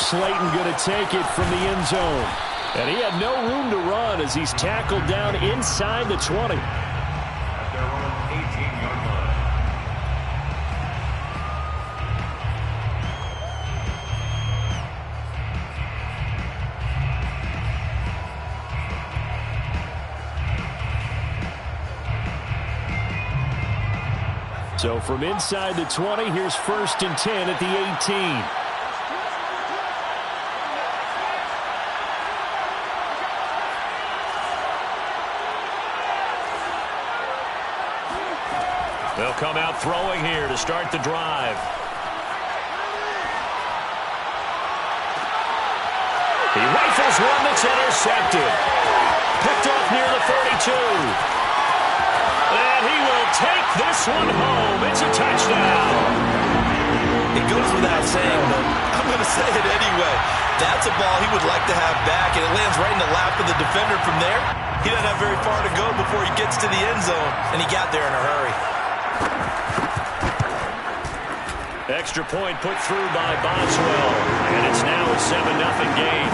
Slayton going to take it from the end zone. And he had no room to run as he's tackled down inside the 20. At their own 18-yard line. So from inside the 20, here's 1st and 10 at the 18. They'll come out throwing here to start the drive. He rifles one that's intercepted. Picked off near the 32. And he will take this one home. It's a touchdown. It goes without saying, but I'm going to say it anyway. That's a ball he would like to have back, and it lands right in the lap of the defender from there. He doesn't have very far to go before he gets to the end zone, and he got there in a hurry. Extra point put through by Boswell, and it's now a 7-0 game.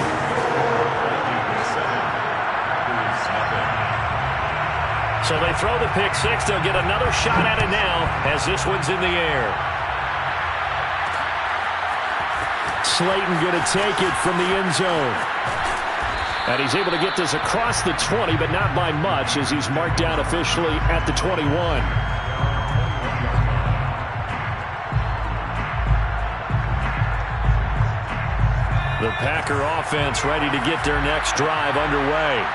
So they throw the pick six. They'll get another shot at it now as this one's in the air. Slayton going to take it from the end zone. And he's able to get this across the 20, but not by much as he's marked down officially at the 21. The Packer offense ready to get their next drive underway.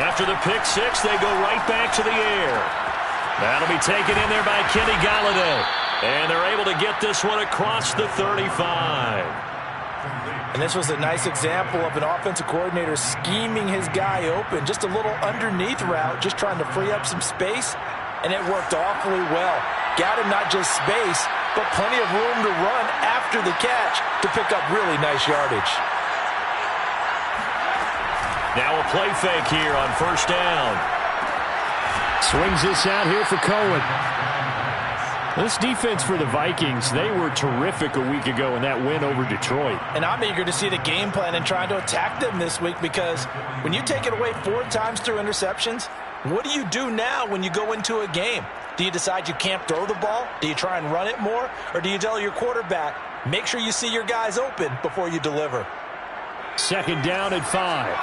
After the pick six, they go right back to the air. That'll be taken in there by Kenny Golladay. And they're able to get this one across the 35. And this was a nice example of an offensive coordinator scheming his guy open. Just a little underneath route, just trying to free up some space. And it worked awfully well. Got him not just space, but plenty of room to run after the catch to pick up really nice yardage. Now a play fake here on 1st down. Swings this out here for Cohen. This defense for the Vikings, they were terrific a week ago in that win over Detroit. And I'm eager to see the game plan and trying to attack them this week, because when you take it away 4 times through interceptions, what do you do now when you go into a game? Do you decide you can't throw the ball? Do you try and run it more? Or do you tell your quarterback, make sure you see your guys open before you deliver? 2nd down and 5.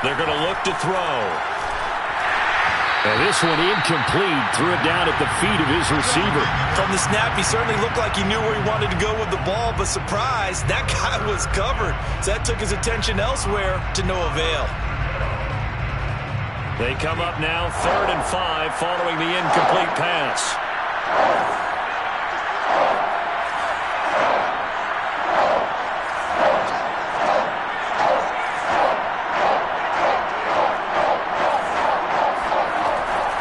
They're going to look to throw. And this one incomplete. Threw it down at the feet of his receiver. From the snap, he certainly looked like he knew where he wanted to go with the ball, but surprise, that guy was covered. So that took his attention elsewhere to no avail. They come up now 3rd and 5 following the incomplete pass.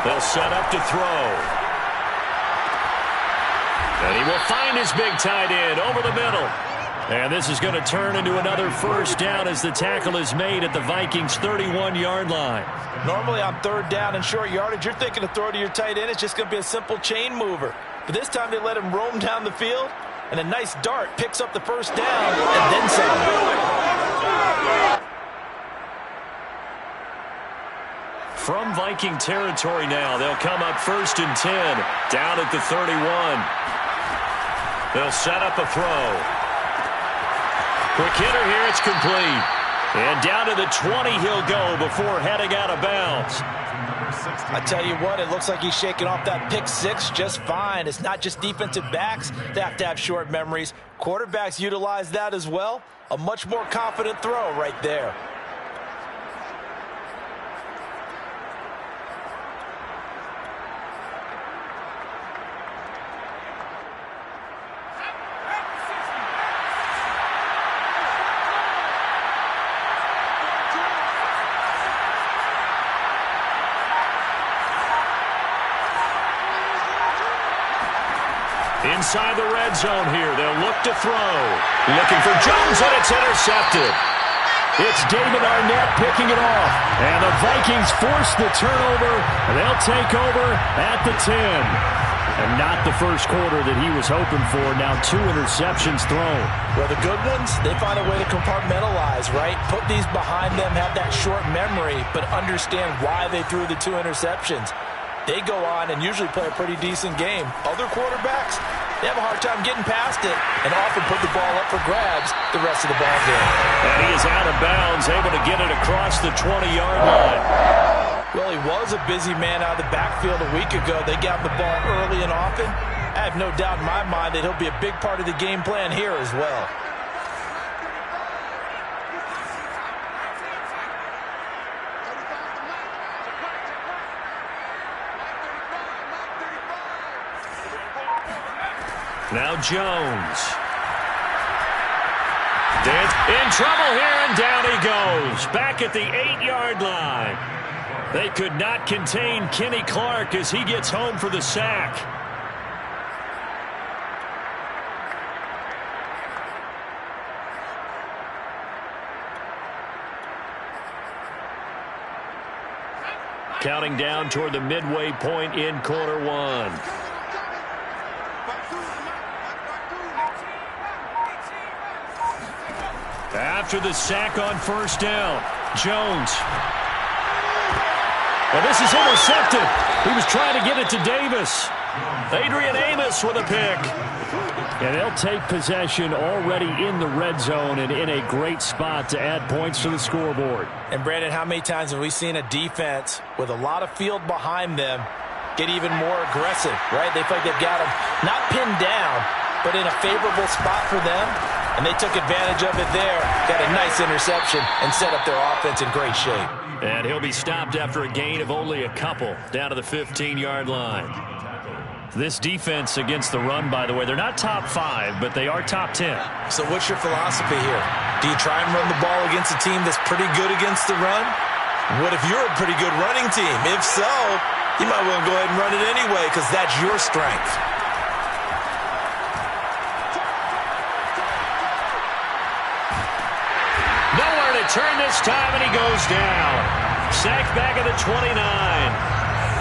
They'll set up to throw. And he will find his big tight end over the middle. And this is going to turn into another 1st down as the tackle is made at the Vikings' 31-yard line. Normally on 3rd down and short yardage, you're thinking to throw to your tight end. It's just going to be a simple chain mover. But this time they let him roam down the field, and a nice dart picks up the 1st down and then some. From Viking territory now, they'll come up 1st and 10, down at the 31. They'll set up a throw. Quick hitter here, it's complete. And down to the 20 he'll go before heading out of bounds. I tell you what, it looks like he's shaking off that pick six just fine. It's not just defensive backs that have to have short memories. Quarterbacks utilize that as well. A much more confident throw right there. Inside the red zone here. They'll look to throw. Looking for Jones, and it's intercepted. It's David Arnett picking it off. And the Vikings force the turnover. They'll take over at the 10. And not the first quarter that he was hoping for. Now 2 interceptions thrown. Well, the good ones, they find a way to compartmentalize, right? Put these behind them, have that short memory, but understand why they threw the 2 interceptions. They go on and usually play a pretty decent game. Other quarterbacks, they have a hard time getting past it and often put the ball up for grabs the rest of the ball game. And he is out of bounds, able to get it across the 20-yard line. Well, he was a busy man out of the backfield a week ago. They got the ball early and often. I have no doubt in my mind that he'll be a big part of the game plan here as well. Now Jones. In trouble here, and down he goes. Back at the 8-yard line. They could not contain Kenny Clark as he gets home for the sack. Counting down toward the midway point in quarter 1. After the sack on first down, Jones. Well, this is intercepted. He was trying to get it to Davis. Adrian Amos with a pick. And they'll take possession already in the red zone and in a great spot to add points to the scoreboard. And, Brandon, how many times have we seen a defense with a lot of field behind them get even more aggressive, right? They feel like they've got them not pinned down, but in a favorable spot for them. And they took advantage of it there, got a nice interception, and set up their offense in great shape. And he'll be stopped after a gain of only a couple, down to the 15-yard line. This defense against the run, by the way, they're not top 5, but they are top 10. So what's your philosophy here? Do you try and run the ball against a team that's pretty good against the run? What if you're a pretty good running team? If so, you might want to go ahead and run it anyway because that's your strength. Turn this time, and he goes down. Sacked back at the 29.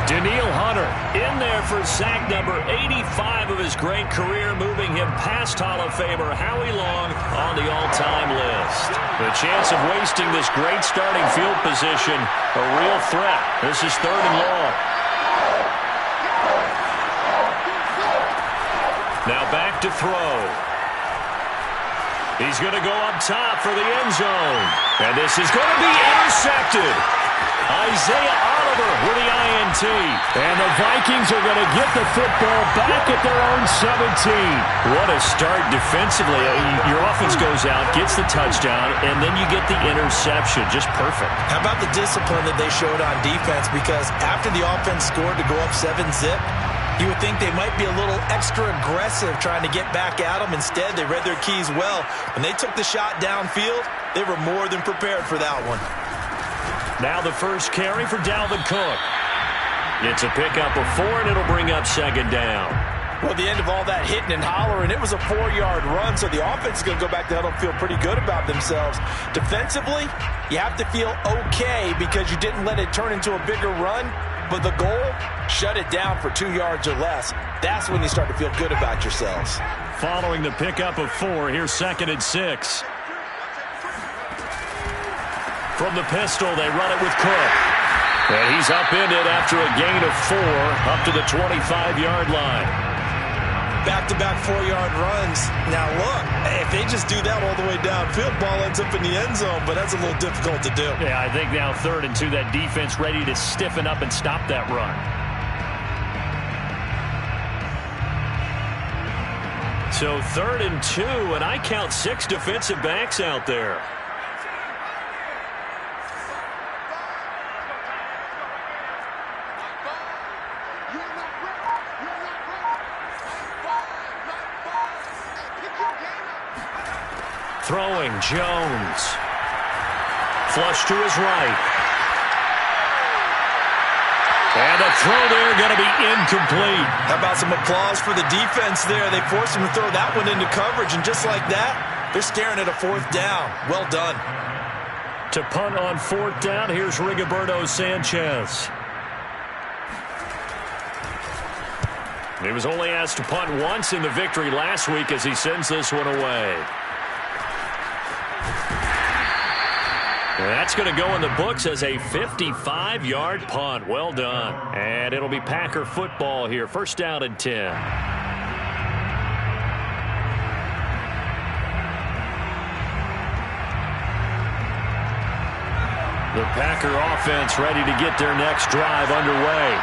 Daniil Hunter in there for sack number 85 of his great career, moving him past Hall of Famer Howie Long on the all-time list. The chance of wasting this great starting field position, a real threat. This is 3rd and long. Now back to throw. He's going to go up top for the end zone. And this is going to be intercepted. Isaiah Oliver with the INT. And the Vikings are going to get the football back at their own 17. What a start defensively. Your offense goes out, gets the touchdown, and then you get the interception. Just perfect. How about the discipline that they showed on defense? Because after the offense scored to go up 7-zip, you would think they might be a little extra aggressive trying to get back at them. Instead, they read their keys well. When they took the shot downfield, they were more than prepared for that one. Now the first carry for Dalvin Cook. It's a pickup of 4, and it'll bring up 2nd down. Well, the end of all that hitting and hollering, it was a 4-yard run, so the offense is going to go back to huddle and feel pretty good about themselves. Defensively, you have to feel okay because you didn't let it turn into a bigger run. But the goal, shut it down for 2 yards or less. That's when you start to feel good about yourselves. Following the pickup of 4, here's 2nd and 6. From the pistol, they run it with Cook. And he's upended after a gain of 4 up to the 25-yard line. Back-to-back 4-yard runs. Now, look, if they just do that all the way downfield, ball ends up in the end zone, but that's a little difficult to do. Yeah, I think now 3rd and 2, that defense ready to stiffen up and stop that run. So 3rd and 2, and I count 6 defensive backs out there. Throwing, Jones. Flush to his right. And the throw there going to be incomplete. How about some applause for the defense there? They forced him to throw that one into coverage, and just like that, they're staring at a 4th down. Well done. To punt on 4th down, here's Rigoberto Sanchez. He was only asked to punt once in the victory last week as he sends this one away. And that's going to go in the books as a 55-yard punt. Well done. And it'll be Packer football here. 1st down and 10. The Packer offense ready to get their next drive underway.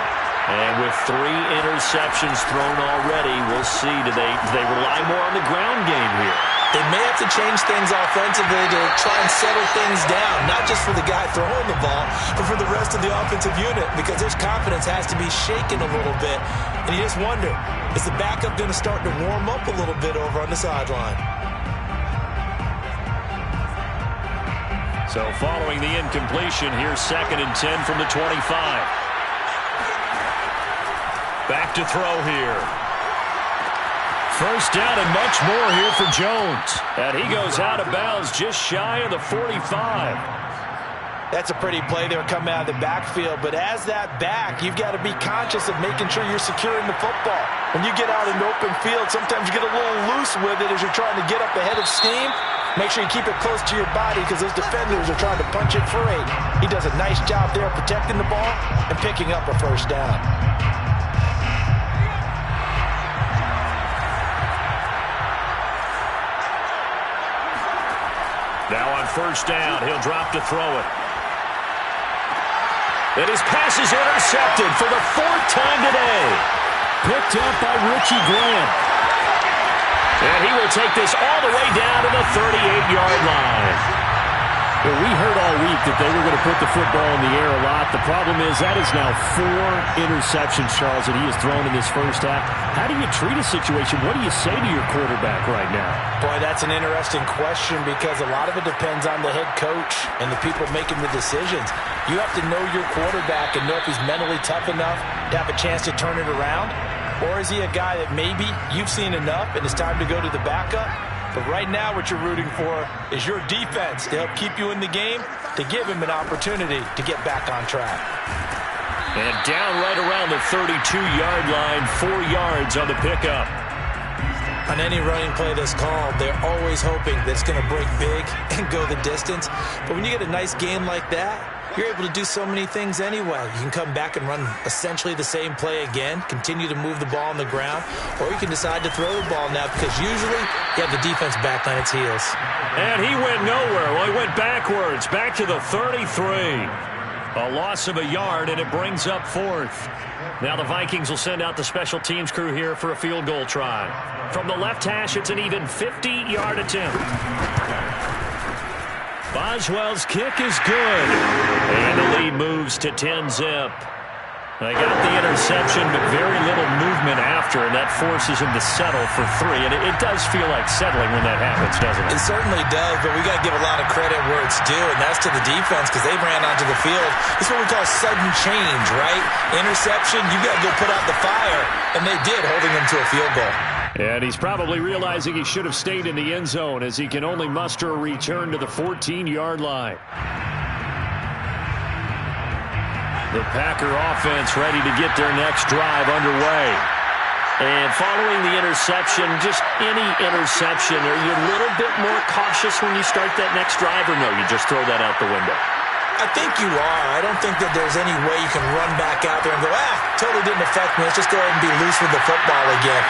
And with 3 interceptions thrown already, we'll see. Do they rely more on the ground game here? They may have to change things offensively to try and settle things down, not just for the guy throwing the ball, but for the rest of the offensive unit, because his confidence has to be shaken a little bit. And you just wonder, is the backup going to start to warm up a little bit over on the sideline? So following the incompletion, here's 2nd and 10 from the 25. Back to throw here. 1st down and much more here for Jones. And he goes out of bounds just shy of the 45. That's a pretty play there coming out of the backfield. But as that back, you've got to be conscious of making sure you're securing the football. When you get out in open field, sometimes you get a little loose with it as you're trying to get up ahead of steam. Make sure you keep it close to your body because those defenders are trying to punch it free. He does a nice job there protecting the ball and picking up a 1st down. Now on 1st down, he'll drop to throw it. And his pass is intercepted for the 4th time today. Picked up by Richie Grant. And he will take this all the way down to the 38-yard line. Well, we heard all week that they were going to put the football in the air a lot. The problem is that is now 4 interceptions, Charles, that he has thrown in this 1st half. How do you treat a situation? What do you say to your quarterback right now? Boy, that's an interesting question because a lot of it depends on the head coach and the people making the decisions. You have to know your quarterback and know if he's mentally tough enough to have a chance to turn it around. Or is he a guy that maybe you've seen enough and it's time to go to the backup? But right now what you're rooting for is your defense to help keep you in the game, to give him an opportunity to get back on track. And down right around the 32-yard line, 4 yards on the pickup. On any running play that's called, they're always hoping that it's going to break big and go the distance. But when you get a nice game like that, you're able to do so many things anyway. You can come back and run essentially the same play again, continue to move the ball on the ground, or you can decide to throw the ball now because usually you have the defense back on its heels. And he went nowhere. Well, he went backwards, back to the 33. A loss of a yard, and it brings up 4th. Now the Vikings will send out the special teams crew here for a field goal try. From the left hash, it's an even 50-yard attempt. Boswell's kick is good. And the lead moves to 10-zip. They got the interception, but very little movement after, and that forces him to settle for 3. And it does feel like settling when that happens, doesn't it? It certainly does, but we got to give a lot of credit where it's due, and that's to the defense because they ran onto the field. It's what we call sudden change, right? Interception, you got to go put out the fire, and they did, holding them to a field goal. And he's probably realizing he should have stayed in the end zone as he can only muster a return to the 14-yard line. The Packer offense ready to get their next drive underway. And following the interception, just any interception, are you a little bit more cautious when you start that next drive, or no, you just throw that out the window? I think you are. I don't think that there's any way you can run back out there and go, totally didn't affect me. Let's just go ahead and be loose with the football again.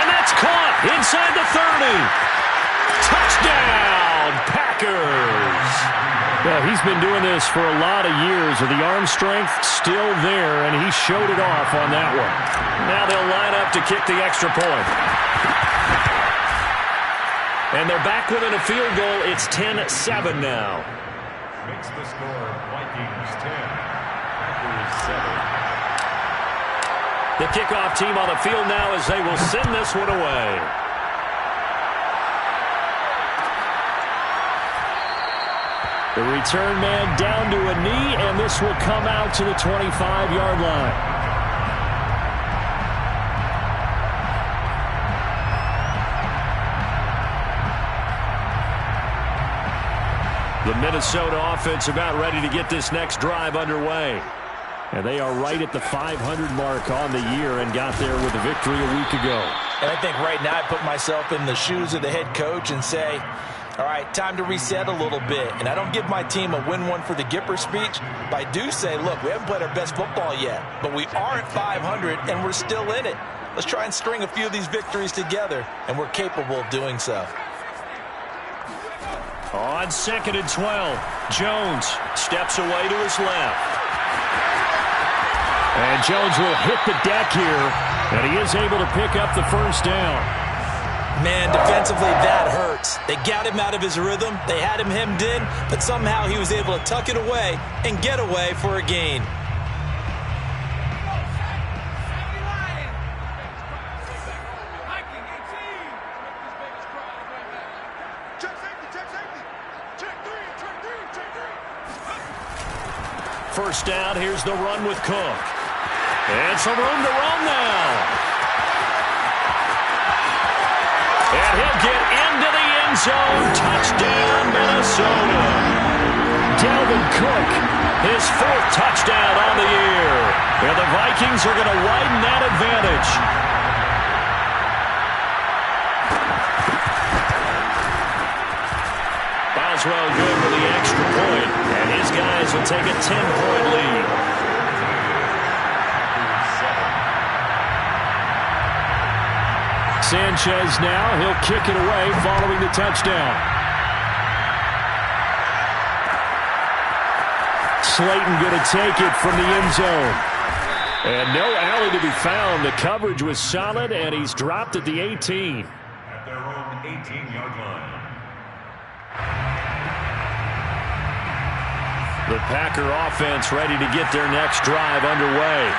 And that's caught inside the 30. Touchdown, Packers. Well, he's been doing this for a lot of years, with the arm strength still there, and he showed it off on that one. Now they'll line up to kick the extra point. And they're back within a field goal. It's 10-7 now. Makes the score Vikings 10, Packers 7. The kickoff team on the field now as they will send this one away. The return man down to a knee, and this will come out to the 25-yard line. The Minnesota offense about ready to get this next drive underway. And they are right at the 500 mark on the year and got there with a victory a week ago. And I think right now I put myself in the shoes of the head coach and say, all right, time to reset a little bit. And I don't give my team a win one for the Gipper speech, but I do say, look, we haven't played our best football yet, but we are at 500 and we're still in it. Let's try and string a few of these victories together, and we're capable of doing so. On 2nd and 12, Jones steps away to his left. And Jones will hit the deck here, and he is able to pick up the first down. Man, defensively, that hurts. They got him out of his rhythm. They had him hemmed in, but somehow he was able to tuck it away and get away for a gain. First down, here's the run with Cook. And some room to run now. And he'll get into the end zone. Touchdown, Minnesota. Dalvin Cook, his 4th touchdown on the year. And the Vikings are going to widen that advantage. Boswell good for the extra point. And his guys will take a 10-point lead. Sanchez now, he'll kick it away following the touchdown. Slayton going to take it from the end zone. And no alley to be found. The coverage was solid, and he's dropped at the 18. At their own 18-yard line. The Packer offense ready to get their next drive underway.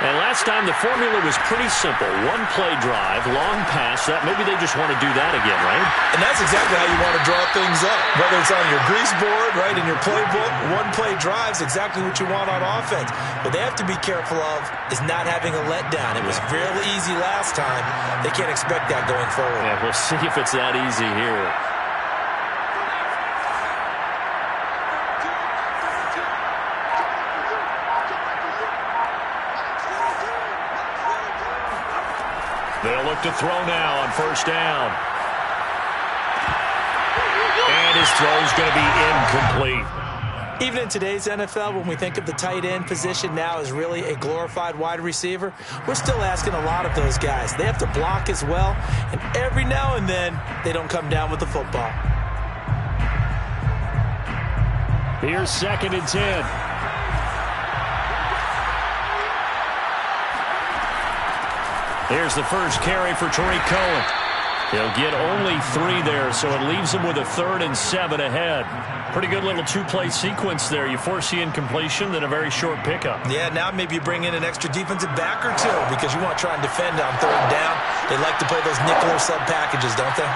And last time the formula was pretty simple. One-play drive, long pass. That maybe they just want to do that again, right? And that's exactly how you want to draw things up. Whether it's on your grease board, right, in your playbook, one-play drive's exactly what you want on offense. What they have to be careful of is not having a letdown. It was fairly easy last time. They can't expect that going forward. Yeah, we'll see if it's that easy here. They'll look to throw now on first down. And his throw's going to be incomplete. Even in today's NFL, when we think of the tight end position now as really a glorified wide receiver, we're still asking a lot of those guys. They have to block as well, and every now and then, they don't come down with the football. Here's 2nd and 10. Here's the first carry for Tariq Cohen. He'll get only 3 there, so it leaves him with a 3rd and 7 ahead. Pretty good little 2-play sequence there. You force the incompletion, then a very short pickup. Yeah, now maybe you bring in an extra defensive back or two because you want to try and defend on 3rd down. They like to play those nickel or sub packages, don't they?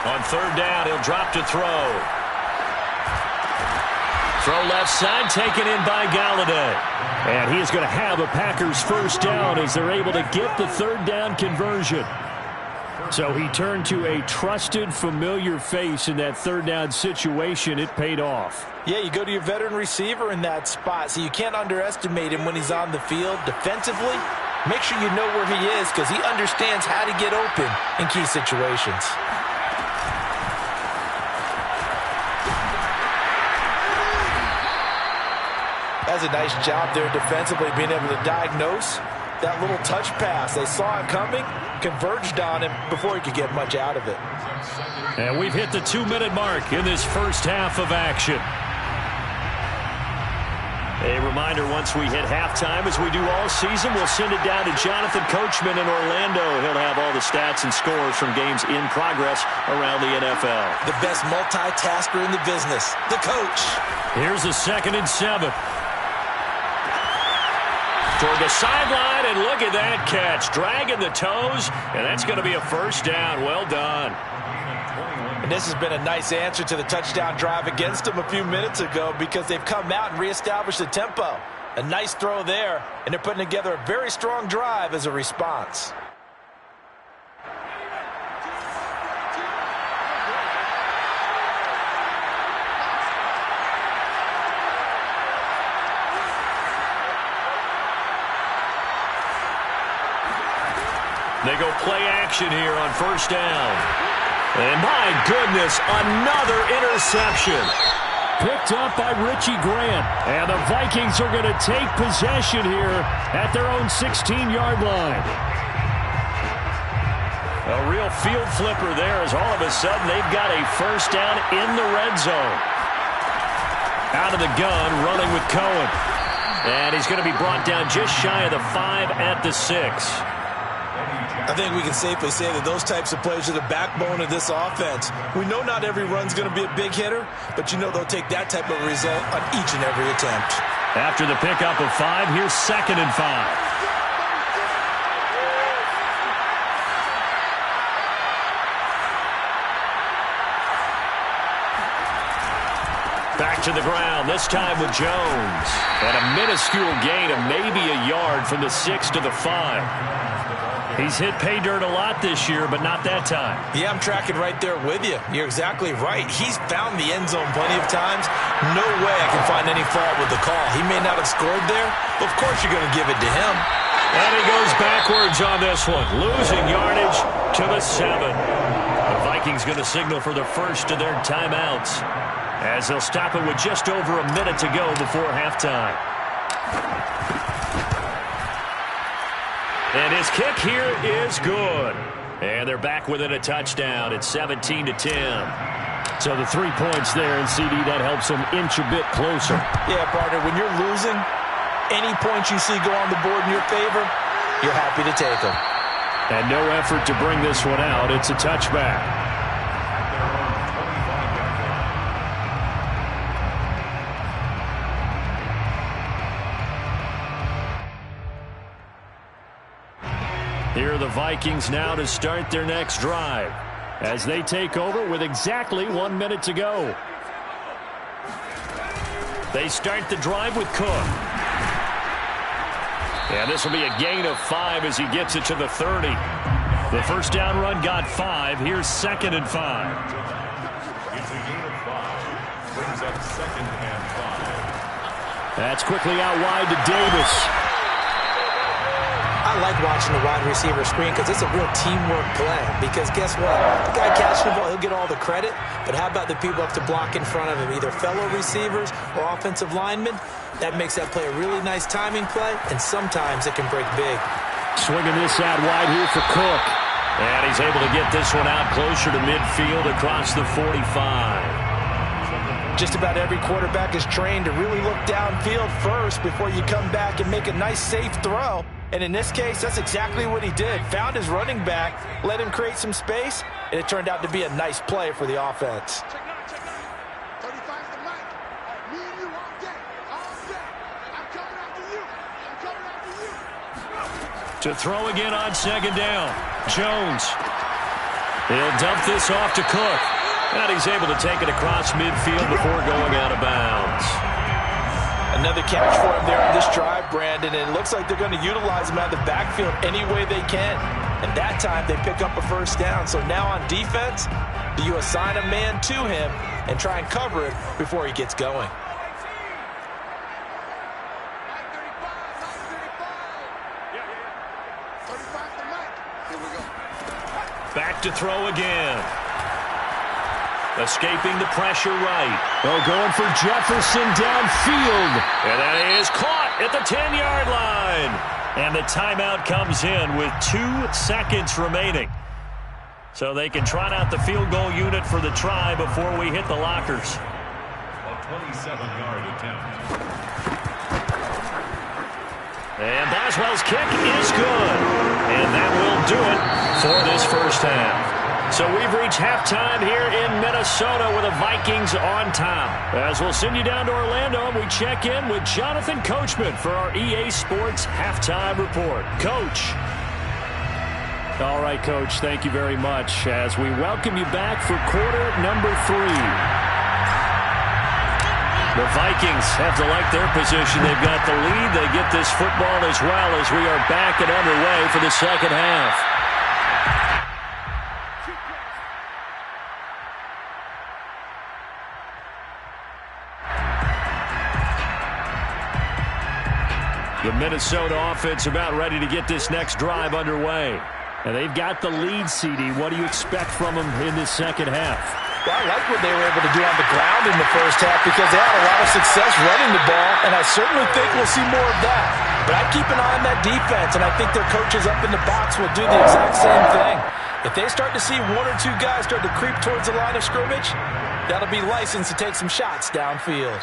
On 3rd down, he'll drop to throw. Throw left side, taken in by Galladay. And he is going to have a Packers first down as they're able to get the 3rd down conversion. So he turned to a trusted, familiar face in that 3rd down situation. It paid off. Yeah, you go to your veteran receiver in that spot, so you can't underestimate him when he's on the field. Defensively, make sure you know where he is because he understands how to get open in key situations. That's a nice job there defensively, being able to diagnose that little touch pass. They saw it coming, converged on him before he could get much out of it. And we've hit the 2-minute mark in this first half of action. A reminder, once we hit halftime, as we do all season, we'll send it down to Jonathan Coachman in Orlando. He'll have all the stats and scores from games in progress around the NFL. The best multitasker in the business, the coach. Here's a 2nd and 7. Toward the sideline, and look at that catch. Dragging the toes, and that's going to be a first down. Well done. And And this has been a nice answer to the touchdown drive against them a few minutes ago because they've come out and reestablished the tempo. A nice throw there, and they're putting together a very strong drive as a response. They go play action here on first down. And my goodness, another interception. Picked up by Richie Grant. And the Vikings are going to take possession here at their own 16-yard line. A real field flipper there as all of a sudden they've got a first down in the red zone. Out of the gun, running with Cohen. And he's going to be brought down just shy of the 5 at the 6. I think we can safely say that those types of plays are the backbone of this offense. We know not every run's going to be a big hitter, but you know they'll take that type of result on each and every attempt. After the pickup of 5, here's 2nd and 5. Back to the ground, this time with Jones. And a minuscule gain of maybe a yard from the 6 to the 5. He's hit pay dirt a lot this year, but not that time. Yeah, I'm tracking right there with you. You're exactly right. He's found the end zone plenty of times. No way I can find any fault with the call. He may not have scored there, but of course you're going to give it to him. And he goes backwards on this one, losing yardage to the 7. The Vikings going to signal for the first of their timeouts as they'll stop it with just over a minute to go before halftime. And his kick here is good. And they're back within a touchdown. It's 17-10. So the 3 points there, and CD, that helps them inch a bit closer. Yeah, partner, when you're losing, any points you see go on the board in your favor, you're happy to take them. And no effort to bring this one out. It's a touchback. Here are the Vikings now to start their next drive as they take over with exactly 1 minute to go. They start the drive with Cook. And this will be a gain of 5 as he gets it to the 30. The first down run got 5. Here's 2nd and 5. It's a gain of 5. Brings up 2nd and 5. That's quickly out wide to Davis. I like watching the wide receiver screen because it's a real teamwork play. Because guess what? The guy catching the ball, he'll get all the credit. But how about the people up to block in front of him, either fellow receivers or offensive linemen? That makes that play a really nice timing play, and sometimes it can break big. Swinging this out wide here for Cook. And he's able to get this one out closer to midfield across the 45. Just about every quarterback is trained to really look downfield first before you come back and make a nice, safe throw. And in this case, that's exactly what he did. Found his running back, let him create some space, and it turned out to be a nice play for the offense. To throw again on 2nd down. Jones. He'll dump this off to Cook. And he's able to take it across midfield before going out of bounds. Another catch for him there on this drive, Brandon, and it looks like they're going to utilize him out of the backfield any way they can. And that time they pick up a first down. So now on defense, do you assign a man to him and try and cover it before he gets going? Back to throw again. Escaping the pressure right. Oh, going for Jefferson downfield. And that is caught at the 10-yard line. And the timeout comes in with 2 seconds remaining. So they can trot out the field goal unit for the try before we hit the lockers. A 27-yard attempt. And Boswell's kick is good. And that will do it for this first half. So we've reached halftime here in Minnesota with the Vikings on top. As we'll send you down to Orlando, and we check in with Jonathan Coachman for our EA Sports Halftime Report. Coach. All right, Coach, thank you very much as we welcome you back for quarter number 3. The Vikings have to like their position. They've got the lead. They get this football as well as we are back and underway for the second half. The Minnesota offense about ready to get this next drive underway. And they've got the lead, CD. What do you expect from them in this second half? Well, I like what they were able to do on the ground in the first half because they had a lot of success running the ball, and I certainly think we'll see more of that. But I keep an eye on that defense, and I think their coaches up in the box will do the exact same thing. If they start to see 1 or 2 guys start to creep towards the line of scrimmage, that'll be licensed to take some shots downfield.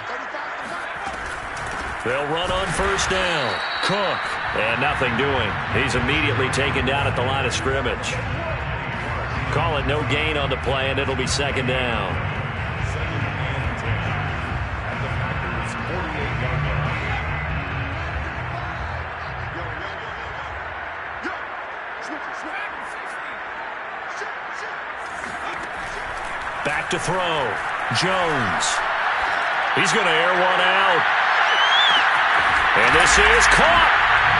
They'll run on first down. Cook. And nothing doing. He's immediately taken down at the line of scrimmage. Call it no gain on the play, and it'll be second down. Second and 10. At the Packers' 48-yard line. Back to throw. Jones. He's going to air one out. And this is caught.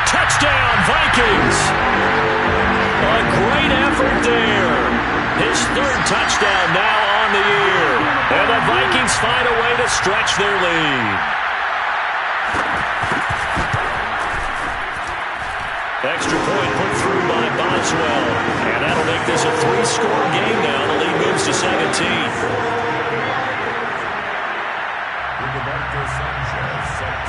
Touchdown, Vikings. A great effort there. His 3rd touchdown now on the year. And the Vikings find a way to stretch their lead. Extra point put through by Boswell. And that'll make this a 3-score game now. The lead moves to 17.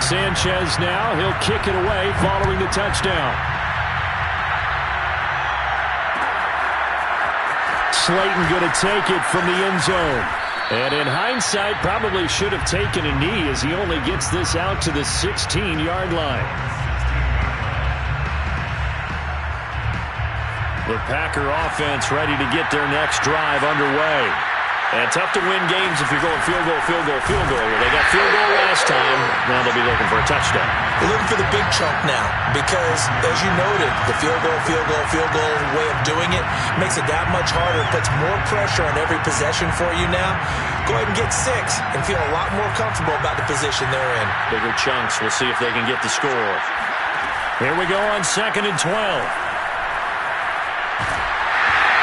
Sanchez now, he'll kick it away following the touchdown. Slayton going to take it from the end zone. And in hindsight, probably should have taken a knee as he only gets this out to the 16-yard line. The Packer offense ready to get their next drive underway. And tough to win games if you're going field goal, field goal, field goal. Well, they got field goal last time. Now they'll be looking for a touchdown. They're looking for the big chunk now because, as you noted, the field goal way of doing it makes it that much harder. It puts more pressure on every possession for you now. Go ahead and get 6 and feel a lot more comfortable about the position they're in. Bigger chunks. We'll see if they can get the score. Here we go on 2nd and 12.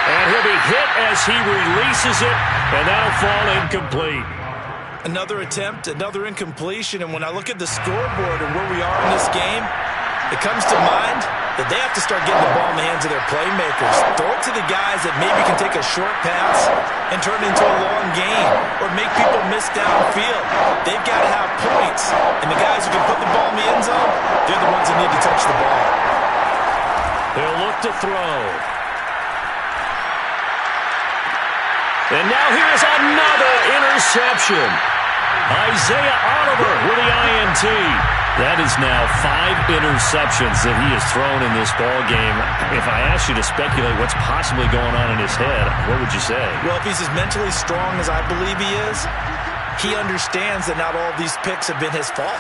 And he'll be hit as he releases it, and that'll fall incomplete. Another attempt, another incompletion, and when I look at the scoreboard and where we are in this game, it comes to mind that they have to start getting the ball in the hands of their playmakers. Throw it to the guys that maybe can take a short pass and turn it into a long gain or make people miss downfield. They've got to have points, and the guys who can put the ball in the end zone, they're the ones that need to touch the ball. They'll look to throw. And now here's another interception. Isaiah Oliver with the INT. That is now 5 interceptions that he has thrown in this ball game. If I asked you to speculate what's possibly going on in his head, what would you say? Well, if he's as mentally strong as I believe he is, he understands that not all of these picks have been his fault.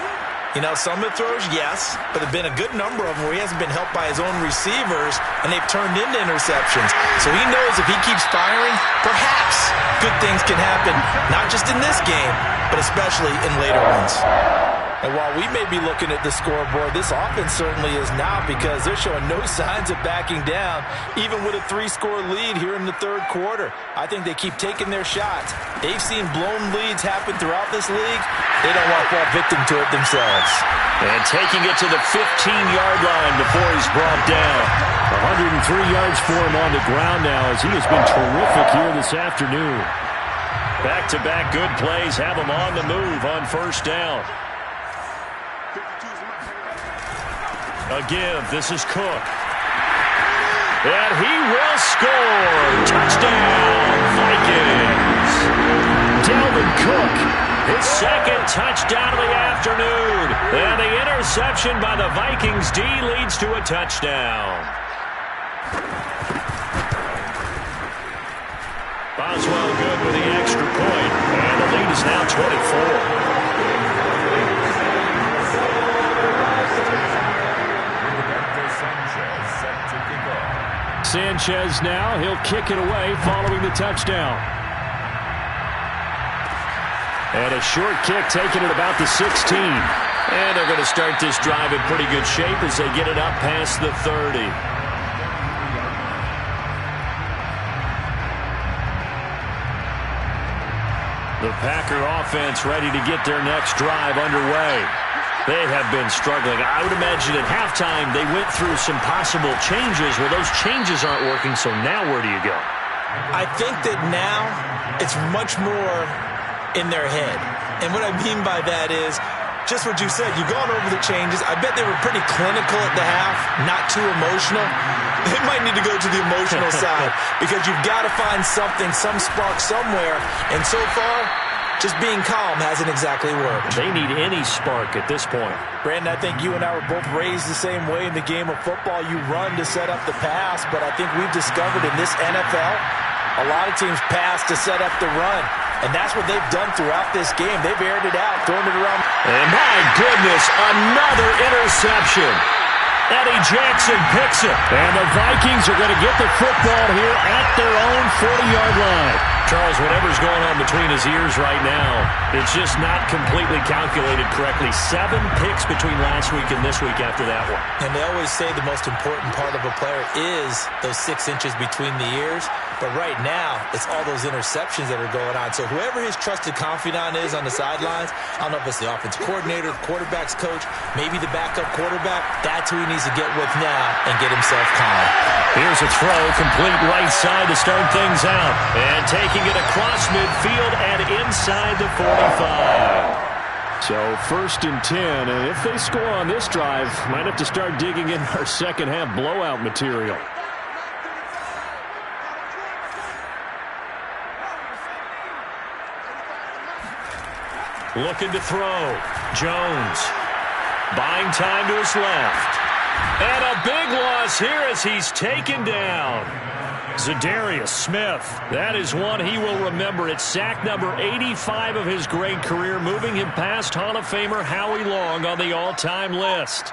You know, some of the throws, yes, but there have been a good number of them where he hasn't been helped by his own receivers, and they've turned into interceptions. So he knows if he keeps firing, perhaps good things can happen, not just in this game, but especially in later ones. And while we may be looking at the scoreboard, this offense certainly is not because they're showing no signs of backing down, even with a 3-score lead here in the 3rd quarter. I think they keep taking their shots. They've seen blown leads happen throughout this league. They don't want to fall victim to it themselves. And taking it to the 15-yard line before he's brought down. 103 yards for him on the ground now as he has been terrific here this afternoon. Back-to-back good plays have him on the move on first down. A give. This is Cook. And he will score. Touchdown, Vikings. Dalvin Cook. His 2nd touchdown of the afternoon. And the interception by the Vikings D leads to a touchdown. Boswell good with the extra point. And the lead is now 24. Sanchez now. He'll kick it away following the touchdown. And a short kick taken at about the 16. And they're going to start this drive in pretty good shape as they get it up past the 30. The Packer offense ready to get their next drive underway. They have been struggling. I would imagine at halftime they went through some possible changes. Well, those changes aren't working, so now where do you go? I think that now it's much more in their head. And what I mean by that is just what you said. You've gone over the changes. I bet they were pretty clinical at the half, not too emotional. They might need to go to the emotional side because you've got to find something, some spark somewhere. And so far, just being calm hasn't exactly worked. They need any spark at this point. Brandon, I think you and I were both raised the same way in the game of football. You run to set up the pass, but I think we've discovered in this NFL, a lot of teams pass to set up the run. And that's what they've done throughout this game. They've aired it out, thrown it around. And my goodness, another interception. Eddie Jackson picks it. And the Vikings are going to get the football here at their own 40-yard line. Charles, whatever's going on between his ears right now, it's just not completely calculated correctly. 7 picks between last week and this week after that one. And they always say the most important part of a player is those 6 inches between the ears. But right now, it's all those interceptions that are going on. So whoever his trusted confidant is on the sidelines, I don't know if it's the offensive coordinator, the quarterback's coach, maybe the backup quarterback, that's who he needs to get with now and get himself calm. Here's a throw, complete right side to start things out. And taking it across midfield and inside the 45. So 1st and 10, and if they score on this drive, might have to start digging in our second half blowout material. Looking to throw. Jones buying time to his left. And a big loss here as he's taken down. Zadarius Smith. That is one he will remember. It's sack number 85 of his great career, moving him past Hall of Famer Howie Long on the all-time list.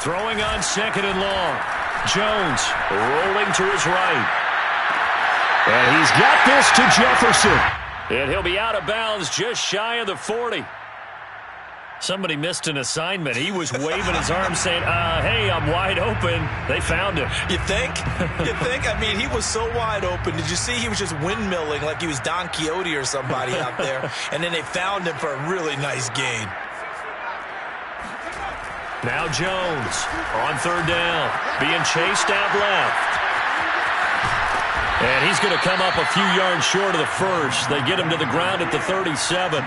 Throwing on 2nd and long. Jones rolling to his right. And he's got this to Jefferson. And he'll be out of bounds just shy of the 40. Somebody missed an assignment. He was waving his arms saying, hey, I'm wide open. They found him. You think? You think? I mean, he was so wide open. Did you see he was just windmilling like he was Don Quixote or somebody out there? And then they found him for a really nice gain. Now Jones on 3rd down, being chased out left. And he's going to come up a few yards short of the first. They get him to the ground at the 37.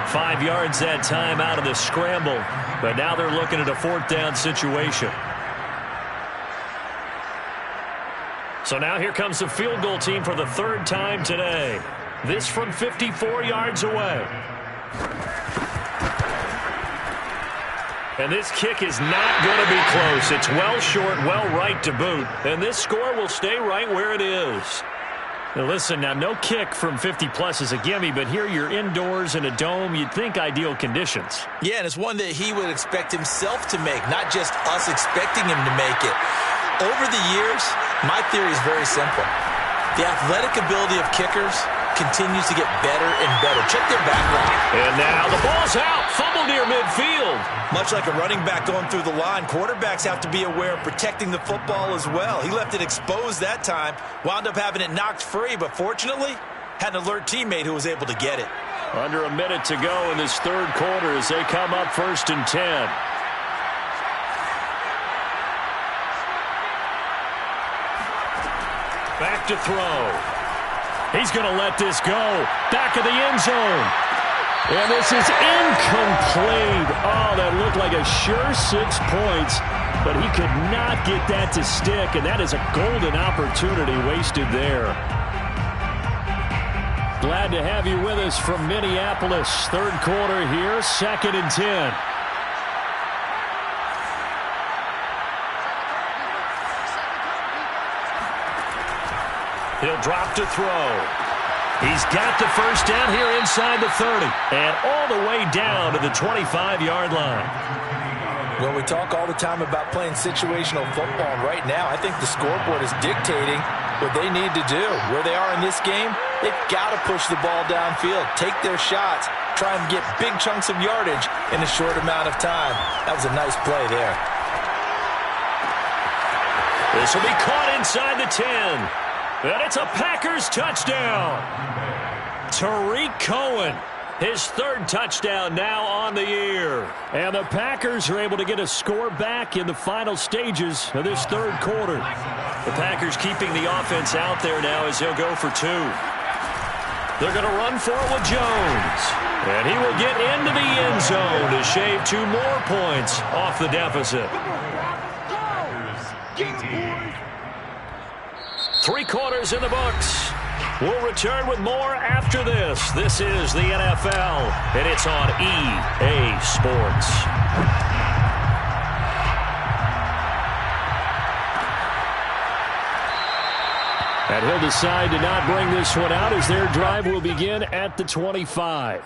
5 yards that time out of the scramble. But now they're looking at a 4th down situation. So now here comes the field goal team for the 3rd time today. This from 54 yards away. And this kick is not going to be close. It's well short, well right to boot. And this score will stay right where it is. Now listen, now no kick from 50-plus is a gimme, but here you're indoors in a dome. You'd think ideal conditions. Yeah, and it's one that he would expect himself to make, not just us expecting him to make it. Over the years, my theory is very simple. The athletic ability of kickers continues to get better and better. Check their background. And now the ball's out. Fumble near midfield. Much like a running back going through the line, quarterbacks have to be aware of protecting the football as well. He left it exposed that time, wound up having it knocked free, but fortunately, had an alert teammate who was able to get it. Under a minute to go in this 3rd quarter as they come up 1st and 10. Back to throw. He's going to let this go. Back of the end zone. And this is incomplete. Oh, that looked like a sure 6 points, but he could not get that to stick, and that is a golden opportunity wasted there. Glad to have you with us from Minneapolis. 3rd quarter here, 2nd and 10. He'll drop to throw. He's got the 1st down here inside the 30. And all the way down to the 25-yard line. Well, we talk all the time about playing situational football, and right now I think the scoreboard is dictating what they need to do. Where they are in this game, they've got to push the ball downfield, take their shots, try and get big chunks of yardage in a short amount of time. That was a nice play there. This will be caught inside the 10. And it's a Packers touchdown. Tariq Cohen, his third touchdown now on the year. And the Packers are able to get a score back in the final stages of this third quarter. The Packers keeping the offense out there now as they'll go for 2. They're going to run for it with Jones. And he will get into the end zone to shave 2 more points off the deficit. 3 quarters in the books. We'll return with more after this. This is the NFL, and it's on EA Sports. And he'll decide to not bring this one out as their drive will begin at the 25.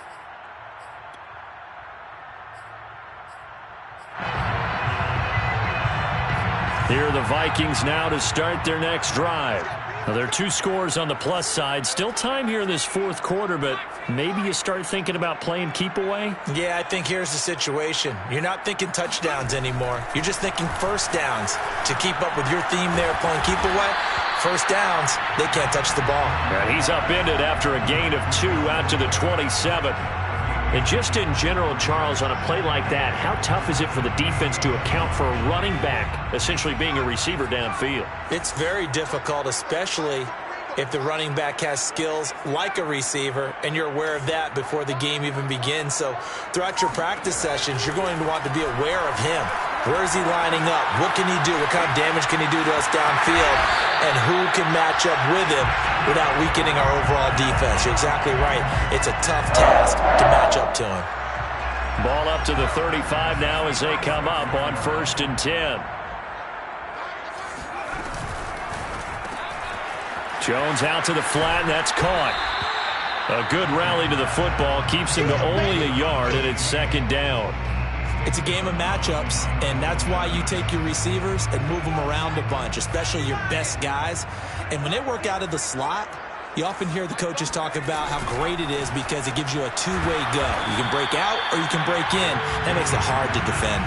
Here are the Vikings now to start their next drive. Now, there are 2 scores on the plus side. Still time here in this fourth quarter, but maybe you start thinking about playing keep away? Yeah, I think here's the situation. You're not thinking touchdowns anymore. You're just thinking first downs. To keep up with your theme there, playing keep away, first downs, they can't touch the ball. And he's upended after a gain of 2 out to the 27. And just in general, Charles, on a play like that, how tough is it for the defense to account for a running back essentially being a receiver downfield? It's very difficult, especially if the running back has skills like a receiver, and you're aware of that before the game even begins. So throughout your practice sessions, you're going to want to be aware of him. Where is he lining up? What can he do? What kind of damage can he do to us downfield? And who can match up with him without weakening our overall defense? You're exactly right. It's a tough task to match up to him. Ball up to the 35 now as they come up on 1st and 10. Jones out to the flat, and that's caught. A good rally to the football keeps him to only a yard, and it's 2nd down. It's a game of matchups, and that's why you take your receivers and move them around a bunch, especially your best guys. And when they work out of the slot, you often hear the coaches talk about how great it is because it gives you a 2-way go. You can break out or you can break in. That makes it hard to defend.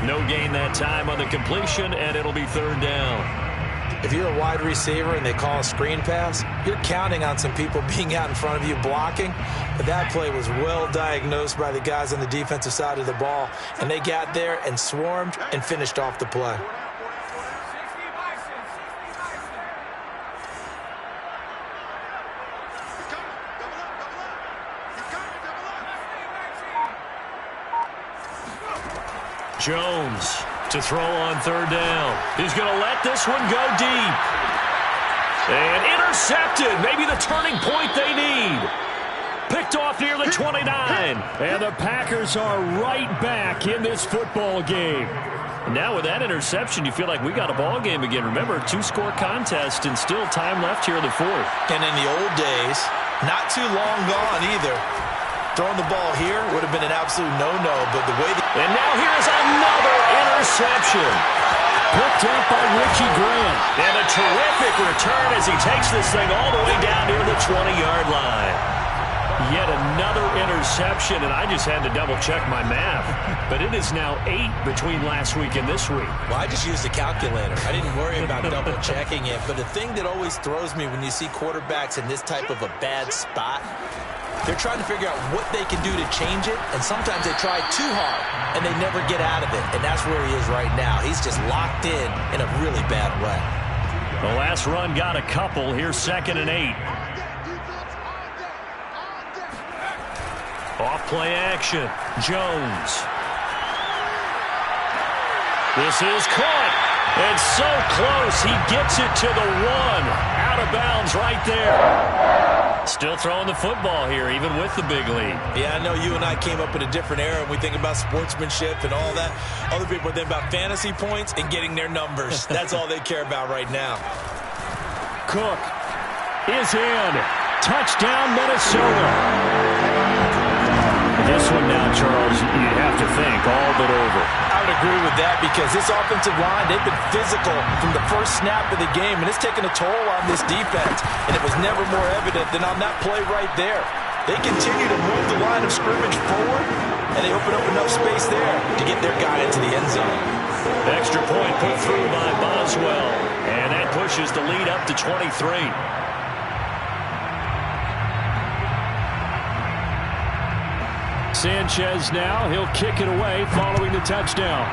No gain that time on the completion, and it'll be 3rd down. If you're a wide receiver and they call a screen pass, you're counting on some people being out in front of you blocking. But that play was well diagnosed by the guys on the defensive side of the ball. And they got there and swarmed and finished off the play. Jones to throw on 3rd down. He's going to let this one go deep. And intercepted. Maybe the turning point they need. Picked off near the 29. And the Packers are right back in this football game. Now with that interception, you feel like we got a ball game again. Remember, 2-score contest and still time left here in the 4th. And in the old days, not too long gone either. Throwing the ball here would have been an absolute no-no, but the way and now here's another interception. Picked up by Richie Grant. And a terrific return as he takes this thing all the way down near the 20-yard line. Yet another interception, and I just had to double-check my math. But it is now 8 between last week and this week. Well, I just used a calculator. I didn't worry about double-checking it. But the thing that always throws me when you see quarterbacks in this type of a bad spot, they're trying to figure out what they can do to change it, and sometimes they try too hard, and they never get out of it, and that's where he is right now. He's just locked in a really bad way. The last run got a couple. Here's 2nd and 8. Off-play action. Jones. This is caught. And so close. He gets it to the 1. Out of bounds right there. Still throwing the football here, even with the big lead. Yeah, I know you and I came up in a different era, and we think about sportsmanship and all that. Other people think about fantasy points and getting their numbers. That's all they care about right now. Cook is in. Touchdown, Minnesota. This one now, Charles, you'd have to think all but over. I hard to agree with that because this offensive line, they've been physical from the first snap of the game, and it's taken a toll on this defense, and it was never more evident than on that play right there. They continue to move the line of scrimmage forward, and they open up enough space there to get their guy into the end zone. Extra point put through by Boswell, and that pushes the lead up to 23. Sanchez now, he'll kick it away following the touchdown.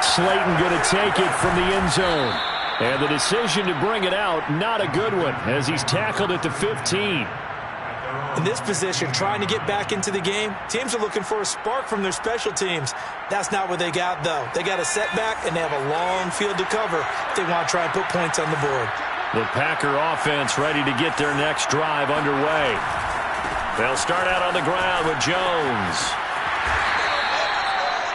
Slayton going to take it from the end zone. And the decision to bring it out, not a good one, as he's tackled at the 15. In this position, trying to get back into the game, teams are looking for a spark from their special teams. That's not what they got, though. They got a setback, and they have a long field to cover if they want to try and put points on the board. The Packer offense ready to get their next drive underway. They'll start out on the ground with Jones.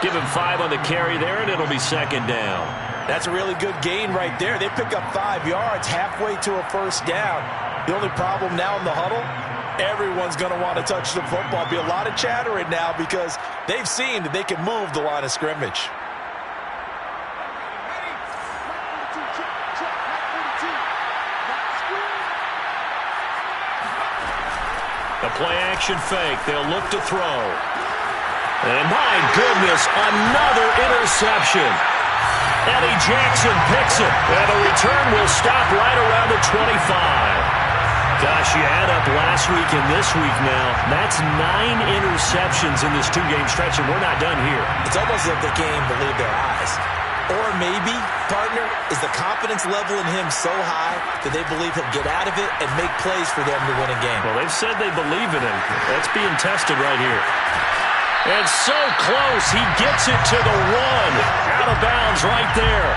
Give him 5 on the carry there, and it'll be second down. That's a really good gain right there. They pick up 5 yards halfway to a first down. The only problem now in the huddle, everyone's going to want to touch the football. Be a lot of chattering now because they've seen that they can move the line of scrimmage. The play-action fake. They'll look to throw. And my goodness, another interception. Eddie Jackson picks it. And the return will stop right around the 25. Gosh, you add up last week and this week now. That's 9 interceptions in this 2-game stretch, and we're not done here. It's almost as if they can't even believe their eyes. Or maybe, partner, is the confidence level in him so high that they believe he'll get out of it and make plays for them to win a game. Well, they've said they believe in him. That's being tested right here. And so close, he gets it to the 1. Out of bounds right there.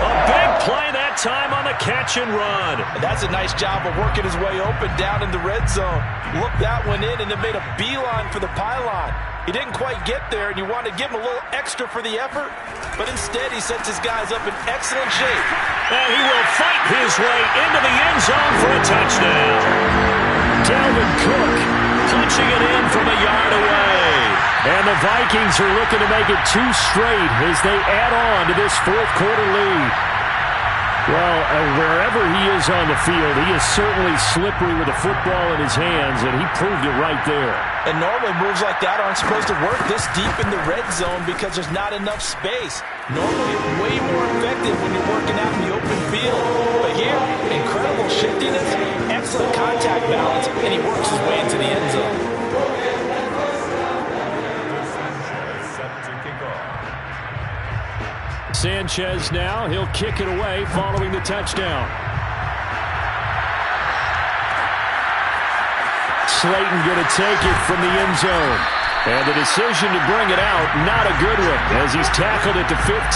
A big play that time on the catch and run. And that's a nice job of working his way open down in the red zone. Looked that one in and then made a beeline for the pylon. He didn't quite get there, and you want to give him a little extra for the effort, but instead he sets his guys up in excellent shape. And he will fight his way into the end zone for a touchdown. Dalvin Cook Punching it in from a yard away. And the Vikings are looking to make it 2 straight as they add on to this 4th quarter lead. Well, wherever he is on the field, he is certainly slippery with the football in his hands, and he proved it right there. And normally moves like that aren't supposed to work this deep in the red zone because there's not enough space. Normally way more effective when you're working out in the open field. But here, incredible shiftiness, excellent contact balance, and he works his way into the end zone. Sanchez now, he'll kick it away following the touchdown. Slayton going to take it from the end zone. And the decision to bring it out, not a good one, as he's tackled at the 15.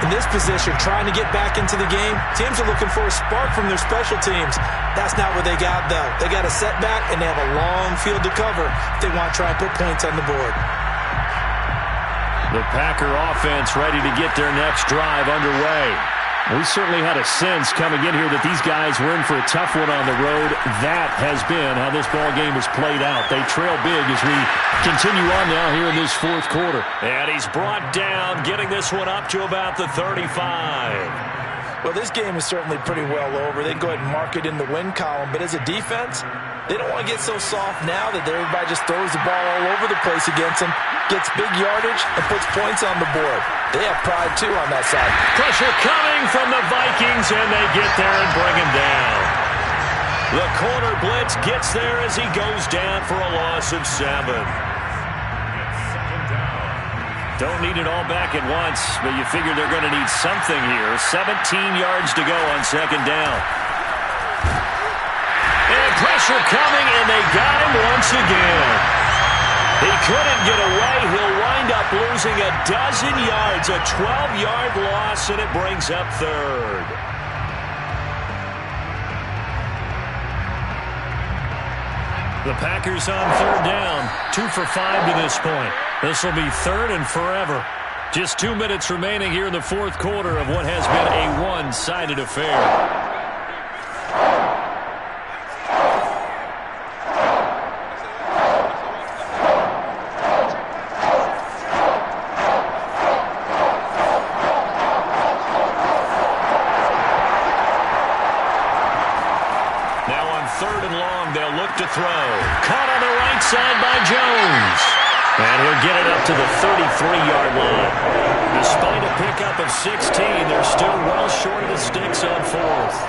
In this position, trying to get back into the game, teams are looking for a spark from their special teams. That's not what they got, though. They got a setback, and they have a long field to cover if they want to try and put points on the board. The Packer offense ready to get their next drive underway. We certainly had a sense coming in here that these guys were in for a tough one on the road. That has been how this ball game has played out. They trail big as we continue on now here in this 4th quarter. And he's brought down, getting this one up to about the 35. Well, this game is certainly pretty well over. They can go ahead and mark it in the win column. But as a defense, they don't want to get so soft now that everybody just throws the ball all over the place against them, gets big yardage, and puts points on the board. They have pride, too, on that side. Pressure coming from the Vikings, and they get there and bring him down. The corner blitz gets there as he goes down for a loss of 7. Don't need it all back at once, but you figure they're going to need something here. 17 yards to go on 2nd down. And pressure coming, and they got him once again. He couldn't get away. He'll wind up losing a dozen yards, a 12-yard loss, and it brings up 3rd. The Packers on 3rd down, 2 for 5 to this point. This will be 3rd and forever. Just 2 minutes remaining here in the 4th quarter of what has been a one-sided affair. And he'll get it up to the 33-yard line. Despite a pickup of 16, they're still well short of the sticks on fourth.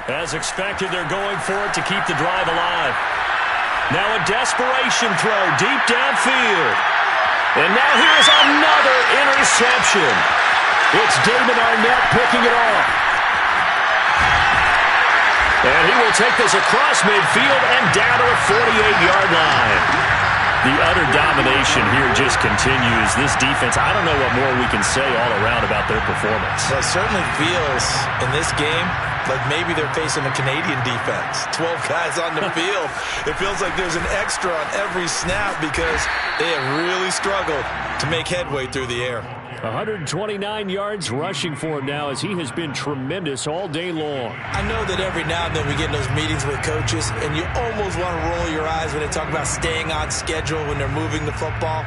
As expected, they're going for it to keep the drive alive. Now a desperation throw deep downfield. And now here's another interception. It's Damon Arnett picking it off. And he will take this across midfield and down to the 48-yard line. The utter domination here just continues. This defense, I don't know what more we can say all around about their performance. Well, it certainly feels in this game like maybe they're facing a Canadian defense. 12 guys on the field. It feels like there's an extra on every snap because they have really struggled to make headway through the air. 129 yards rushing for him now as he has been tremendous all day long. I know that every now and then we get in those meetings with coaches, and you almost want to roll your eyes when they talk about staying on schedule when they're moving the football.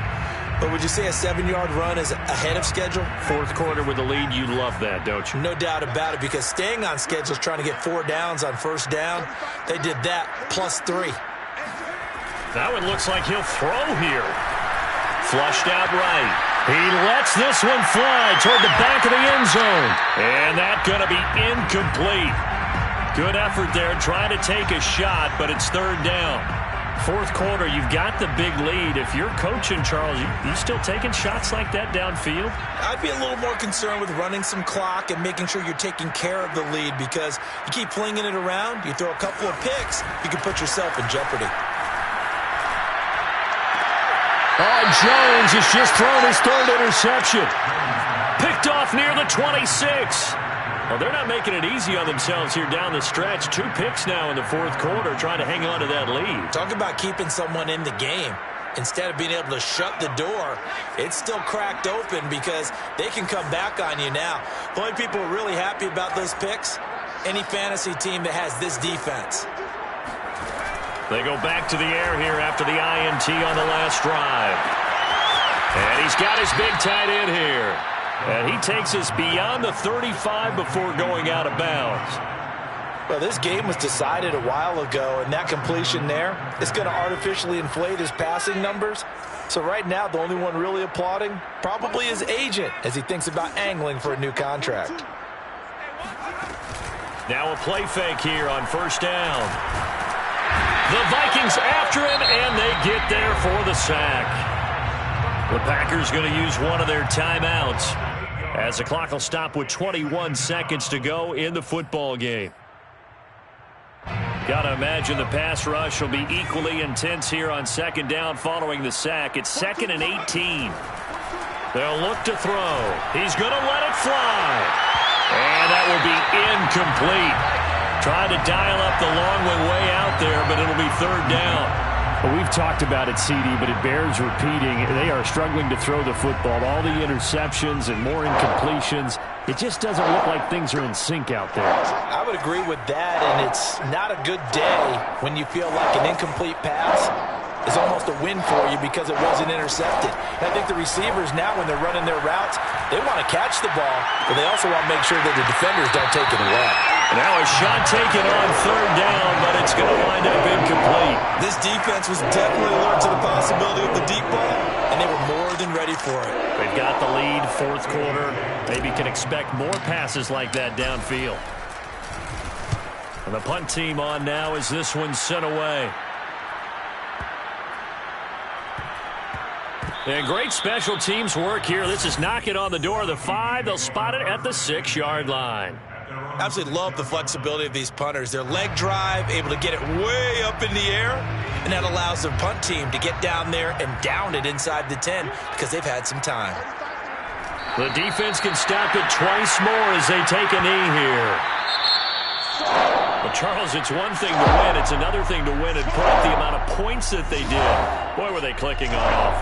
But would you say a 7-yard run is ahead of schedule? Fourth quarter with the lead, you love that, don't you? No doubt about it, because staying on schedule is trying to get 4 downs on first down. They did that, +3. That one looks like he'll throw here. Flushed out right. He lets this one fly toward the back of the end zone. And that's going to be incomplete. Good effort there trying to take a shot, but it's third down. Fourth quarter, you've got the big lead. If you're coaching, Charles, you still taking shots like that downfield? I'd be a little more concerned with running some clock and making sure you're taking care of the lead, because you keep flinging it around, you throw a couple of picks, you can put yourself in jeopardy. Oh, Jones has just thrown his third interception. Picked off near the 26. Well, they're not making it easy on themselves here down the stretch. 2 picks now in the fourth quarter trying to hang on to that lead. Talk about keeping someone in the game. Instead of being able to shut the door, it's still cracked open because they can come back on you now. The only people who are really happy about those picks, any fantasy team that has this defense. They go back to the air here after the INT on the last drive. And he's got his big tight end here. And he takes us beyond the 35 before going out of bounds. Well, this game was decided a while ago, and that completion there is going to artificially inflate his passing numbers. So right now, the only one really applauding probably his agent as he thinks about angling for a new contract. Now a play fake here on first down. The Vikings after him, and they get there for the sack. The Packers going to use one of their timeouts as the clock will stop with 21 seconds to go in the football game. Got to imagine the pass rush will be equally intense here on second down following the sack. It's 2nd and 18. They'll look to throw. He's going to let it fly. And that will be incomplete. Trying to dial up the long one way out there, but it'll be third down. Well, we've talked about it, CD, but it bears repeating. They are struggling to throw the football. All the interceptions and more incompletions. It just doesn't look like things are in sync out there. I would agree with that, and it's not a good day when you feel like an incomplete pass is almost a win for you because it wasn't intercepted. And I think the receivers now, when they're running their routes, they want to catch the ball, but they also want to make sure that the defenders don't take it away. Now a shot taken on third down, but it's going to wind up incomplete. This defense was definitely alert to the possibility of the deep ball, and they were more than ready for it. They've got the lead, fourth quarter. Maybe can expect more passes like that downfield. And the punt team on now as this one's sent away. And great special teams work here. This is knocking on the door of the 5. They'll spot it at the 6-yard line. Absolutely love the flexibility of these punters. Their leg drive, able to get it way up in the air, and that allows the punt team to get down there and down it inside the 10 because they've had some time. The defense can stop it twice more as they take a knee here. Well, Charles, it's one thing to win. It's another thing to win and put up the amount of points that they did. Boy, were they clicking on offense.